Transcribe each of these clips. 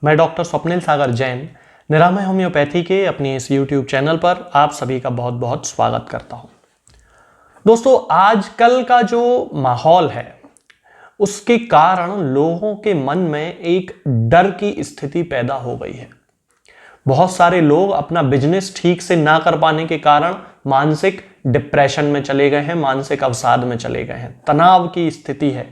मैं डॉक्टर स्वप्निल सागर जैन निरामय होम्योपैथी के अपने इस YouTube चैनल पर आप सभी का बहुत बहुत स्वागत करता हूं। दोस्तों, आजकल का जो माहौल है उसके कारण लोगों के मन में एक डर की स्थिति पैदा हो गई है। बहुत सारे लोग अपना बिजनेस ठीक से ना कर पाने के कारण मानसिक डिप्रेशन में चले गए हैं, मानसिक अवसाद में चले गए हैं, तनाव की स्थिति है।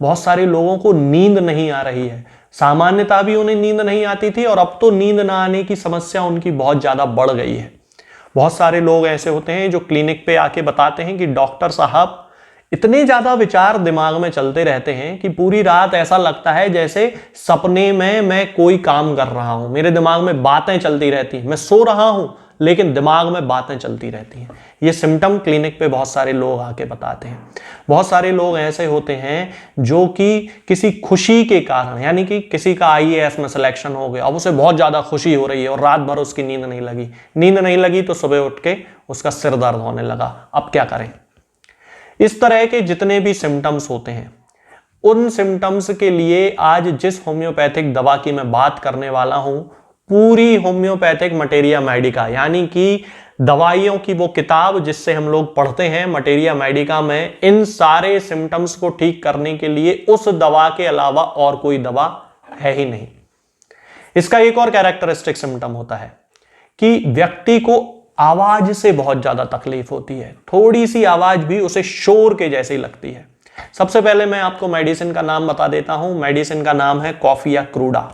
बहुत सारे लोगों को नींद नहीं आ रही है। सामान्यतः भी उन्हें नींद नहीं आती थी और अब तो नींद ना आने की समस्या उनकी बहुत ज्यादा बढ़ गई है। बहुत सारे लोग ऐसे होते हैं जो क्लिनिक पे आके बताते हैं कि डॉक्टर साहब, इतने ज्यादा विचार दिमाग में चलते रहते हैं कि पूरी रात ऐसा लगता है जैसे सपने में मैं कोई काम कर रहा हूं। मेरे दिमाग में बातें चलती रहती हैं, मैं सो रहा हूं लेकिन दिमाग में बातें चलती रहती हैं। ये सिम्टम क्लिनिक पे बहुत सारे लोग आके बताते हैं। बहुत सारे लोग ऐसे होते हैं जो कि किसी खुशी के कारण, यानी कि किसी का IAS में सिलेक्शन हो गया, अब उसे बहुत ज्यादा खुशी हो रही है और रात भर उसकी नींद नहीं लगी तो सुबह उठ के उसका सिर दर्द होने लगा। अब क्या करें? इस तरह के जितने भी सिम्टम्स होते हैं, उन सिम्टम्स के लिए आज जिस होम्योपैथिक दवा की मैं बात करने वाला हूं, पूरी होम्योपैथिक मटेरिया मेडिका, यानी कि दवाइयों की वो किताब जिससे हम लोग पढ़ते हैं, मटेरिया मेडिका में इन सारे सिम्टम्स को ठीक करने के लिए उस दवा के अलावा और कोई दवा है ही नहीं। इसका एक और कैरेक्टरिस्टिक सिम्टम होता है कि व्यक्ति को आवाज से बहुत ज्यादा तकलीफ होती है। थोड़ी सी आवाज भी उसे शोर के जैसी लगती है। सबसे पहले मैं आपको मेडिसिन का नाम बता देता हूं। मेडिसिन का नाम है कॉफिया क्रूडा।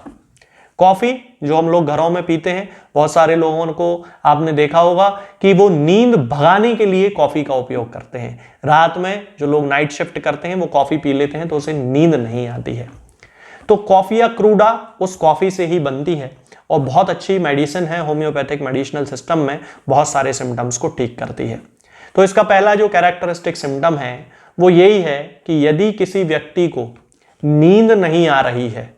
कॉफी जो हम लोग घरों में पीते हैं, बहुत सारे लोगों को आपने देखा होगा कि वो नींद भगाने के लिए कॉफी का उपयोग करते हैं। रात में जो लोग नाइट शिफ्ट करते हैं वो कॉफी पी लेते हैं तो उसे नींद नहीं आती है। तो कॉफिया क्रूडा उस कॉफी से ही बनती है और बहुत अच्छी मेडिसिन है। होम्योपैथिक मेडिसिनल सिस्टम में बहुत सारे सिम्टम्स को ठीक करती है। तो इसका पहला जो कैरेक्टरिस्टिक सिम्टम है वो यही है कि यदि किसी व्यक्ति को नींद नहीं आ रही है,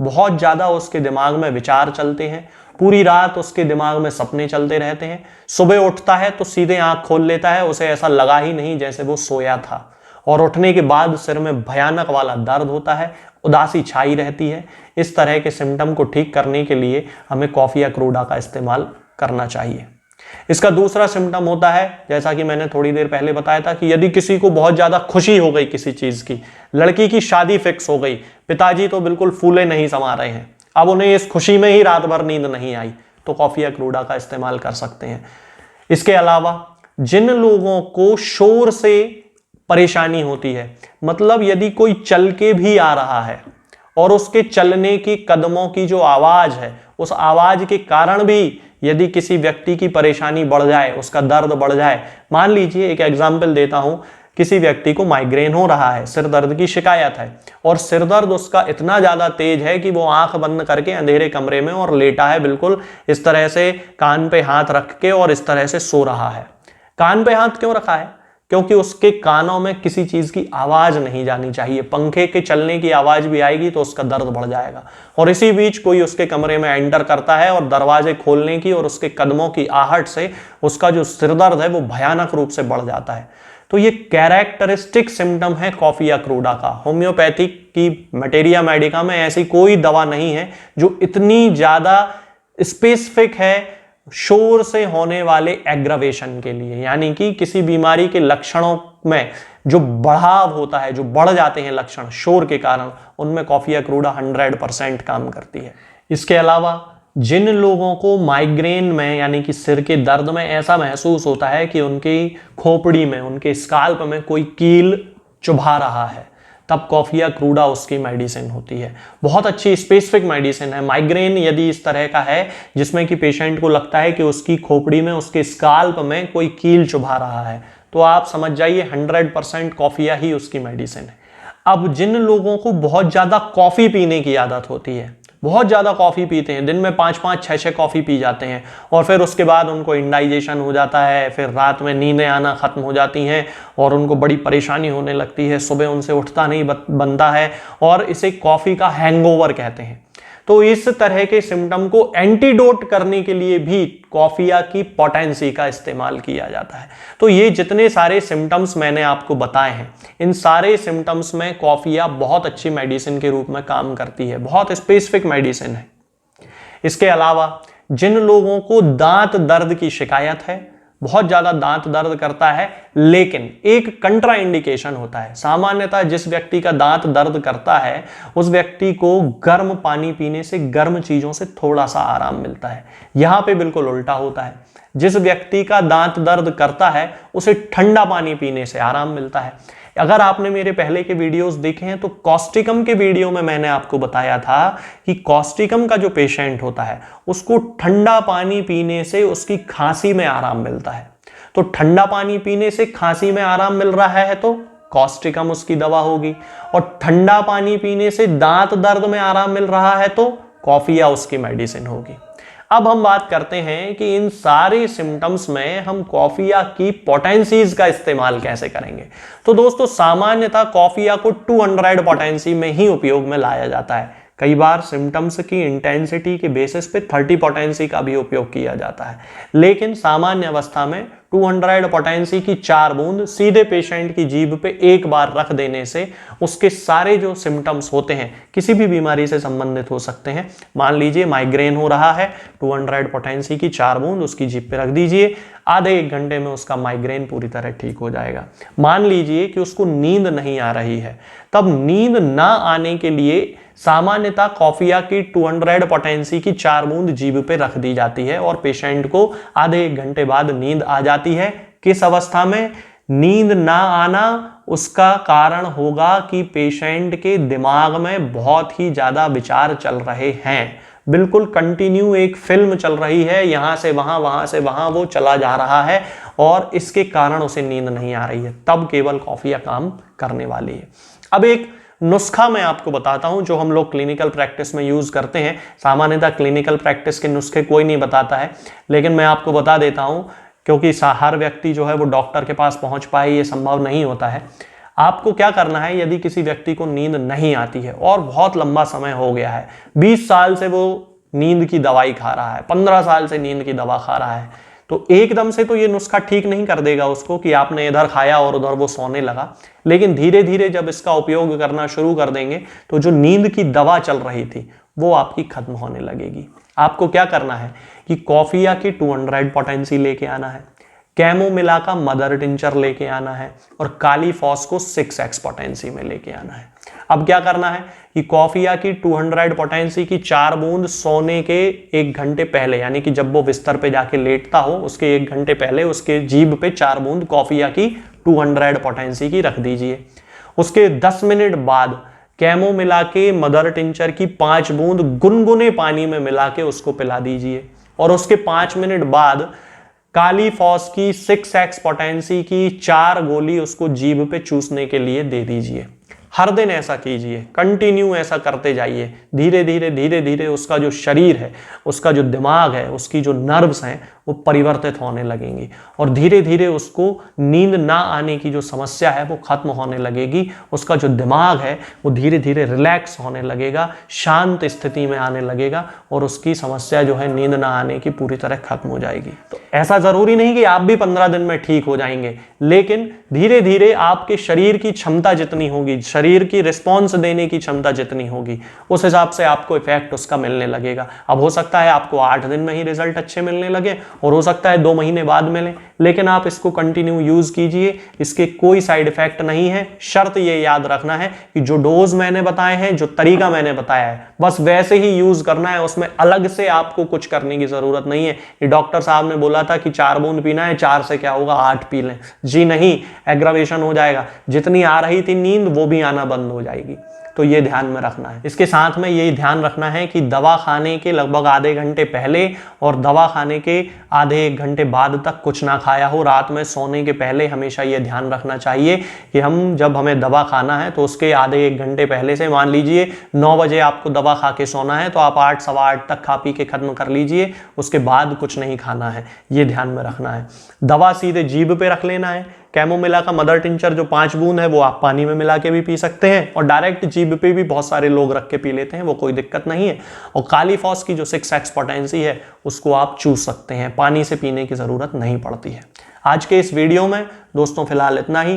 बहुत ज्यादा उसके दिमाग में विचार चलते हैं, पूरी रात उसके दिमाग में सपने चलते रहते हैं, सुबह उठता है तो सीधे आंख खोल लेता है, उसे ऐसा लगा ही नहीं जैसे वो सोया था, और उठने के बाद सिर में भयानक वाला दर्द होता है, उदासी छाई रहती है। इस तरह के सिम्टम को ठीक करने के लिए हमें कॉफिया क्रूडा का इस्तेमाल करना चाहिए। इसका दूसरा सिम्टम होता है, जैसा कि मैंने थोड़ी देर पहले बताया था, कि यदि किसी को बहुत ज्यादा खुशी हो गई किसी चीज की, लड़की की शादी फिक्स हो गई, पिताजी तो बिल्कुल फूले नहीं समा रहे हैं, अब उन्हें इस खुशी में ही रात भर नींद नहीं आई, तो कॉफिया क्रूडा का इस्तेमाल कर सकते हैं। इसके अलावा जिन लोगों को शोर से परेशानी होती है, मतलब यदि कोई चल के भी आ रहा है और उसके चलने की कदमों की जो आवाज है, उस आवाज के कारण भी यदि किसी व्यक्ति की परेशानी बढ़ जाए, उसका दर्द बढ़ जाए, मान लीजिए एक एग्जाम्पल देता हूं, किसी व्यक्ति को माइग्रेन हो रहा है, सिर दर्द की शिकायत है और सिर दर्द उसका इतना ज्यादा तेज है कि वो आंख बंद करके अंधेरे कमरे में और लेटा है, बिल्कुल इस तरह से कान पे हाथ रख के और इस तरह से सो रहा है। कान पे हाथ क्यों रखा है? क्योंकि उसके कानों में किसी चीज की आवाज नहीं जानी चाहिए। पंखे के चलने की आवाज भी आएगी तो उसका दर्द बढ़ जाएगा। और इसी बीच कोई उसके कमरे में एंटर करता है और दरवाजे खोलने की और उसके कदमों की आहट से उसका जो सिर दर्द है वो भयानक रूप से बढ़ जाता है। तो ये कैरेक्टरिस्टिक सिम्टम है कॉफिया क्रूडा का। होम्योपैथिक की मटेरिया मेडिका में ऐसी कोई दवा नहीं है जो इतनी ज्यादा स्पेसिफिक है शोर से होने वाले एग्रावेशन के लिए, यानी कि किसी बीमारी के लक्षणों में जो बढ़ाव होता है, जो बढ़ जाते हैं लक्षण शोर के कारण, उनमें कॉफिया क्रूडा 100% काम करती है। इसके अलावा जिन लोगों को माइग्रेन में, यानी कि सिर के दर्द में ऐसा महसूस होता है कि उनकी खोपड़ी में, उनके स्काल्प में कोई कील चुभा रहा है, तब कॉफिया क्रूडा उसकी मेडिसिन होती है। बहुत अच्छी स्पेसिफिक मेडिसिन है। माइग्रेन यदि इस तरह का है जिसमें कि पेशेंट को लगता है कि उसकी खोपड़ी में, उसके स्काल्प में कोई कील चुभा रहा है, तो आप समझ जाइए 100% कॉफिया ही उसकी मेडिसिन है। अब जिन लोगों को बहुत ज्यादा कॉफी पीने की आदत होती है, बहुत ज्यादा कॉफी पीते हैं, दिन में 5-5, 6-6 कॉफी पी जाते हैं और फिर उसके बाद उनको इंडाइजेशन हो जाता है, फिर रात में नींदें आना खत्म हो जाती हैं और उनको बड़ी परेशानी होने लगती है, सुबह उनसे उठता नहीं बनता है और इसे कॉफी का हैंगओवर कहते हैं। तो इस तरह के सिम्टम को एंटीडोट करने के लिए भी कॉफिया की पोटेंसी का इस्तेमाल किया जाता है। तो ये जितने सारे सिम्टम्स मैंने आपको बताए हैं, इन सारे सिम्टम्स में कॉफिया बहुत अच्छी मेडिसिन के रूप में काम करती है। बहुत स्पेसिफिक मेडिसिन है। इसके अलावा जिन लोगों को दांत दर्द की शिकायत है, बहुत ज्यादा दांत दर्द करता है, लेकिन एक कंट्रा इंडिकेशन होता है। सामान्यतः जिस व्यक्ति का दांत दर्द करता है उस व्यक्ति को गर्म पानी पीने से, गर्म चीजों से थोड़ा सा आराम मिलता है। यहां पे बिल्कुल उल्टा होता है। जिस व्यक्ति का दांत दर्द करता है उसे ठंडा पानी पीने से आराम मिलता है। अगर आपने मेरे पहले के वीडियोस देखे हैं तो कॉस्टिकम के वीडियो में मैंने आपको बताया था कि कॉस्टिकम का जो पेशेंट होता है उसको ठंडा पानी पीने से उसकी खांसी में आराम मिलता है। तो ठंडा पानी पीने से खांसी में आराम मिल रहा है तो कॉस्टिकम उसकी दवा होगी, और ठंडा पानी पीने से दांत दर्द में आराम मिल रहा है तो कॉफिया उसकी मेडिसिन होगी। अब हम बात करते हैं कि इन सारे सिम्टम्स में हम कॉफिया की पोटेंसीज का इस्तेमाल कैसे करेंगे। तो दोस्तों सामान्यतः कॉफिया को 200 पोटेंसी में ही उपयोग में लाया जाता है। कई बार सिम्टम्स की इंटेंसिटी के बेसिस पे 30 पोटेंसी का भी उपयोग किया जाता है, लेकिन सामान्य अवस्था में 200 पोटेंसी की 4 बूंद सीधे पेशेंट की जीभ पे एक बार रख देने से उसके सारे जो सिम्टम्स होते हैं किसी भी बीमारी से संबंधित हो सकते हैं। मान लीजिए माइग्रेन हो रहा है, 200 पोटेंसी की 4 बूंद उसकी जीभ पे रख दीजिए, आधे 1 घंटे में उसका माइग्रेन पूरी तरह ठीक हो जाएगा। मान लीजिए कि उसको नींद नहीं आ रही है, तब नींद ना आने के लिए सामान्यतः कॉफिया की 200 पोटेंसी की 4 बूंद जीभ पे रख दी जाती है और पेशेंट को आधे 1 घंटे बाद नींद आ जाती है। किस अवस्था में नींद ना आना? उसका कारण होगा कि पेशेंट के दिमाग में बहुत ही ज्यादा विचार चल रहे हैं, बिल्कुल कंटिन्यू एक फिल्म चल रही है, यहां से वहां वो चला जा रहा है और इसके कारण उसे नींद नहीं आ रही है। तब केवल कॉफिया काम करने वाली है। अब एक नुस्खा मैं आपको बताता हूं जो हम लोग क्लिनिकल प्रैक्टिस में यूज करते हैं। सामान्यतः क्लिनिकल प्रैक्टिस के नुस्खे कोई नहीं बताता है, लेकिन मैं आपको बता देता हूं क्योंकि हर व्यक्ति जो है वो डॉक्टर के पास पहुंच पाए ये संभव नहीं होता है। आपको क्या करना है, यदि किसी व्यक्ति को नींद नहीं आती है और बहुत लंबा समय हो गया है, 20 साल से वो नींद की दवाई खा रहा है, 15 साल से नींद की दवा खा रहा है, तो एकदम से तो ये नुस्खा ठीक नहीं कर देगा उसको कि आपने इधर खाया और उधर वो सोने लगा। लेकिन धीरे धीरे जब इसका उपयोग करना शुरू कर देंगे तो जो नींद की दवा चल रही थी वो आपकी खत्म होने लगेगी। आपको क्या करना है कि कॉफिया की 200 पोटेंसी लेके आना है, कैमोमिला का मदर टिंचर लेके आना है और काली फॉस को 6x पोटेंसी में लेके आना है। अब क्या करना है कि कॉफिया की 200 पोटेंसी की 4 बूंद सोने के 1 घंटे पहले, यानी कि जब वो बिस्तर पे जाके लेटता हो उसके 1 घंटे पहले उसके जीभ पे 4 बूंद कॉफिया की 200 पोटेंसी की रख दीजिए। उसके 10 मिनट बाद कैमोमिला के मदर टिंचर की 5 बूंद गुनगुने पानी में मिला के उसको पिला दीजिए और उसके 5 मिनट बाद काली फॉस की 6x पोटेंसी की 4 गोली उसको जीभ पे चूसने के लिए दे दीजिए। हर दिन ऐसा कीजिए, कंटिन्यू ऐसा करते जाइए। धीरे धीरे उसका जो शरीर है, उसका जो दिमाग है, उसकी जो नर्व्स हैं वो परिवर्तित होने लगेंगी और धीरे धीरे उसको नींद ना आने की जो समस्या है वो खत्म होने लगेगी। उसका जो दिमाग है वो धीरे धीरे रिलैक्स होने लगेगा, शांत स्थिति में आने लगेगा और उसकी समस्या जो है नींद ना आने की पूरी तरह खत्म हो जाएगी। तो ऐसा जरूरी नहीं कि आप भी 15 दिन में ठीक हो जाएंगे, लेकिन धीरे धीरे आपके शरीर की क्षमता जितनी होगी, शरीर की रिस्पॉन्स देने की क्षमता जितनी होगी, उस हिसाब से आपको इफेक्ट उसका मिलने लगेगा। अब हो सकता है आपको 8 दिन में ही रिजल्ट अच्छे मिलने लगे और हो सकता है 2 महीने बाद मिले, लेकिन आप इसको कंटिन्यू यूज कीजिए, इसके कोई साइड इफेक्ट नहीं है। शर्त ये याद रखना है कि जो डोज मैंने बताए हैं, जो तरीका मैंने बताया है, बस वैसे ही यूज करना है, उसमें अलग से आपको कुछ करने की जरूरत नहीं है। ये डॉक्टर साहब ने बोला था कि 4 बूंद पीना है, 4 से क्या होगा 8 पी लें, जी नहीं, एग्रावेशन हो जाएगा। जितनी आ रही थी नींद वो भी आना बंद हो जाएगी। तो ये ध्यान में रखना है। इसके साथ में ये ध्यान रखना है कि दवा खाने के लगभग आधे घंटे पहले और दवा खाने के आधे 1 घंटे बाद तक कुछ ना खाया हो। रात में सोने के पहले हमेशा ये ध्यान रखना चाहिए कि हम जब हमें दवा खाना है तो उसके आधे 1 घंटे पहले से, मान लीजिए 9 बजे आपको दवा खा के सोना है तो आप 8 सवा 8 तक खा पी के खत्म कर लीजिए, उसके बाद कुछ नहीं खाना है। ये ध्यान में रखना है। दवा सीधे जीभ पे रख लेना है। कैमोमिला का मदर टिंचर जो 5 बूंद है वो आप पानी में मिला के भी पी सकते हैं और डायरेक्ट जीभ पे भी बहुत सारे लोग रख के पी लेते हैं, वो कोई दिक्कत नहीं है। और काली फॉस की जो 6x पोटेंसी है उसको आप चूस सकते हैं, पानी से पीने की जरूरत नहीं पड़ती है। आज के इस वीडियो में दोस्तों फिलहाल इतना ही।